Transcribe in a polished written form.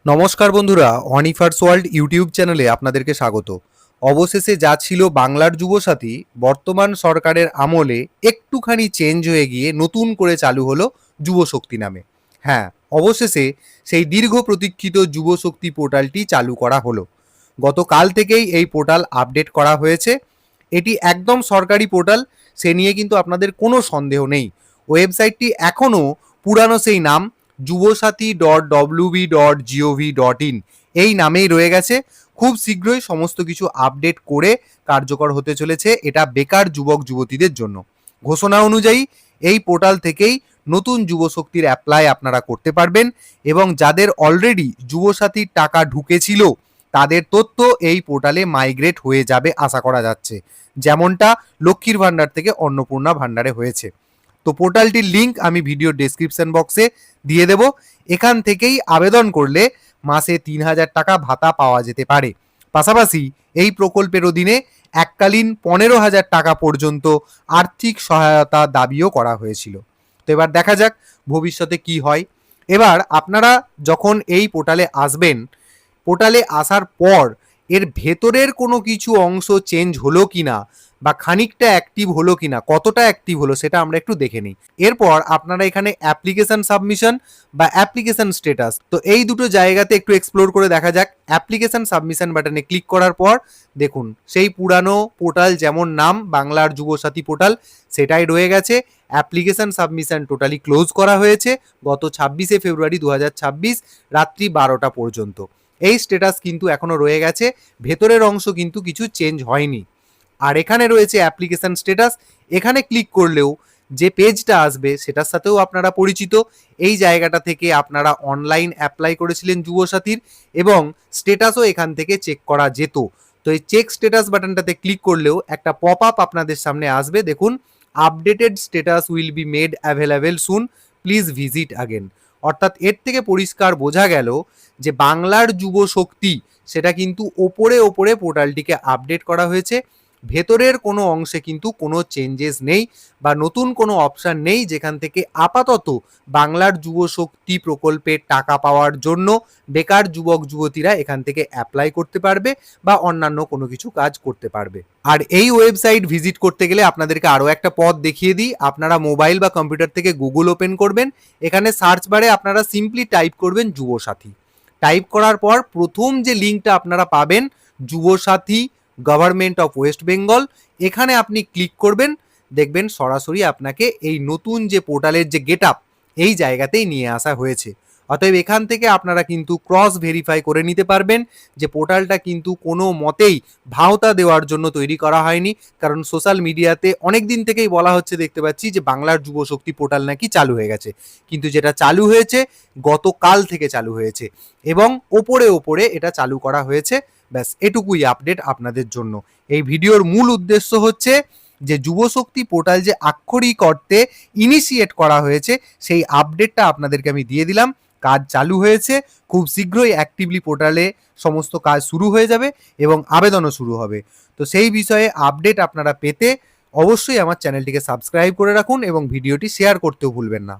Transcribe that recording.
নমস্কার বন্ধুরা, অনিফার্স world YouTube চ্যানেলে আপনাদেরকে স্বাগত। অবশেষে যা ছিল বাংলার যুবসাথী, বর্তমান সরকারের আমলে একটুখানি চেঞ্জ হয়ে গিয়ে নতুন করে চালু হলো যুবশক্তি নামে। হ্যাঁ, অবশেষে সেই দীর্ঘ প্রতীক্ষিত যুবশক্তি পোর্টালটি চালু করা হলো। গতকাল থেকেই এই পোর্টাল আপডেট করা হয়েছে। এটি একদম সরকারি পোর্টাল, সে নিয়ে কিন্তু আপনাদের কোনো সন্দেহ নেই। ওয়েবসাইটটি এখনও পুরানো সেই নাম jubosati.wb.gov.in এই নামেই রয়ে গেছে। খুব শীঘ্রই সমস্ত কিছু আপডেট করে কার্যকর হতে চলেছে এটা বেকার যুবক যুবতীদের জন্য। ঘোষণা অনুযায়ী এই পোর্টাল থেকেই নতুন যুবশক্তির অ্যাপ্লাই আপনারা করতে পারবেন এবং যাদের অলরেডি যুবসাথীর টাকা ঢুকেছিল তাদের তথ্য এই পোর্টালে মাইগ্রেট হয়ে যাবে আশা করা যাচ্ছে, যেমনটা লক্ষ্মীর ভাণ্ডার থেকে অন্নপূর্ণা ভাণ্ডারে হয়েছে। তো পোর্টালটির লিঙ্ক আমি ভিডিও ডেসক্রিপশন বক্সে দিয়ে দেব। এখান থেকেই আবেদন করলে মাসে ৩,০০০ টাকা ভাতা পাওয়া যেতে পারে। পাশাপাশি এই প্রকল্পের অধীনে এককালীন ১৫,০০০ টাকা পর্যন্ত আর্থিক সহায়তা দাবিও করা হয়েছিল। তো এবার দেখা যাক ভবিষ্যতে কি হয়। এবার আপনারা যখন এই পোর্টালে আসবেন, পোর্টালে আসার পর এর ভেতরের কোনো কিছু অংশ চেঞ্জ হলো কিনা বা খানিকটা অ্যাক্টিভ হলো কিনা, কতটা অ্যাক্টিভ হলো সেটা আমরা একটু দেখে নিই। এরপর আপনারা এখানে অ্যাপ্লিকেশন সাবমিশন বা অ্যাপ্লিকেশন স্ট্যাটাস, তো এই দুটো জায়গাতে একটু এক্সপ্লোর করে দেখা যাক। অ্যাপ্লিকেশন সাবমিশন বাটনে ক্লিক করার পর দেখুন সেই পুরানো পোর্টাল যেমন নাম বাংলার যুবসাথী পোর্টাল সেটাই রয়ে গেছে। অ্যাপ্লিকেশন সাবমিশন টোটালি ক্লোজ করা হয়েছে গত ২৬শে ফেব্রুয়ারি ২০২৬ রাত্রি ১২টা পর্যন্ত। এই স্ট্যাটাস কিন্তু এখনো রয়ে গেছে, ভেতরের অংশ কিন্তু কিছু চেঞ্জ হয়নি। আর এখানে রয়েছে অ্যাপ্লিকেশন স্ট্যাটাস, এখানে ক্লিক করলেও যে পেজটা আসবে সেটার সাথেও আপনারা পরিচিত। এই জায়গাটা থেকে আপনারা অনলাইন অ্যাপ্লাই করেছিলেন যুবসাথীর এবং স্ট্যাটাসও এখান থেকে চেক করা যেত। তো এই চেক স্ট্যাটাস বাটনটাতে ক্লিক করলেও একটা পপ আপ আপনাদের সামনে আসবে, দেখুন updated status will be made available soon, please visit again. অর্থাৎ এর থেকে পরিষ্কার বোঝা গেল যে বাংলার যুবশক্তি সেটা কিন্তু ওপরে ওপরে পোর্টালটিকে আপডেট করা হয়েছে, ভেতরের কোনো অংশে কিন্তু কোনো চেঞ্জেস নেই বা নতুন কোনো অপশান নেই যেখান থেকে আপাতত বাংলার যুবশক্তি প্রকল্পের টাকা পাওয়ার জন্য বেকার যুবক যুবতীরা এখান থেকে অ্যাপ্লাই করতে পারবে বা অন্যান্য কোনো কিছু কাজ করতে পারবে। আর এই ওয়েবসাইট ভিজিট করতে গেলে আপনাদেরকে আরও একটা পথ দেখিয়ে দিই। আপনারা মোবাইল বা কম্পিউটার থেকে গুগল ওপেন করবেন, এখানে সার্চ বারে আপনারা সিম্পলি টাইপ করবেন যুবসাথী। টাইপ করার পর প্রথম যে লিঙ্কটা আপনারা পাবেন Yuvasathi government of West Bengal, এখানে আপনি ক্লিক করবেন, দেখবেন সরাসরি আপনাকে এই নতুন যে পোর্টালের যে গেট আপ এই জায়গাতেই নিয়ে আসা হয়েছে। অতএব এখান থেকে আপনারা কিন্তু ক্রস ভেরিফাই করে নিতে পারবেন যে পোর্টালটা কিন্তু কোনো মতেই ভাওতা দেওয়ার জন্য তৈরি করা হয়নি। কারণ সোশ্যাল মিডিয়াতে অনেক দিন থেকেই বলা হচ্ছে, দেখতে পাচ্ছি যে বাংলার যুবশক্তি পোর্টাল নাকি চালু হয়ে গেছে, কিন্তু যেটা চালু হয়েছে গতকাল থেকে চালু হয়েছে এবং ওপরে ওপরে এটা চালু করা হয়েছে। ব্যাস এটুকুই আপডেট আপনাদের জন্য। এই ভিডিওর মূল উদ্দেশ্য হচ্ছে যে যুবশক্তি পোর্টাল যে আক্ষরিক অর্থে ইনিশিয়েট করা হয়েছে সেই আপডেটটা আপনাদেরকে আমি দিয়ে দিলাম। কাজ চালু হয়েছে, খুব শীঘ্রই অ্যাক্টিভলি পোর্টালে সমস্ত কাজ শুরু হয়ে যাবে এবং আবেদনও শুরু হবে। তো সেই বিষয়ে আপডেট আপনারা পেতে অবশ্যই আমার চ্যানেলটিকে সাবস্ক্রাইব করে রাখুন এবং ভিডিওটি শেয়ার করতেও ভুলবেন না।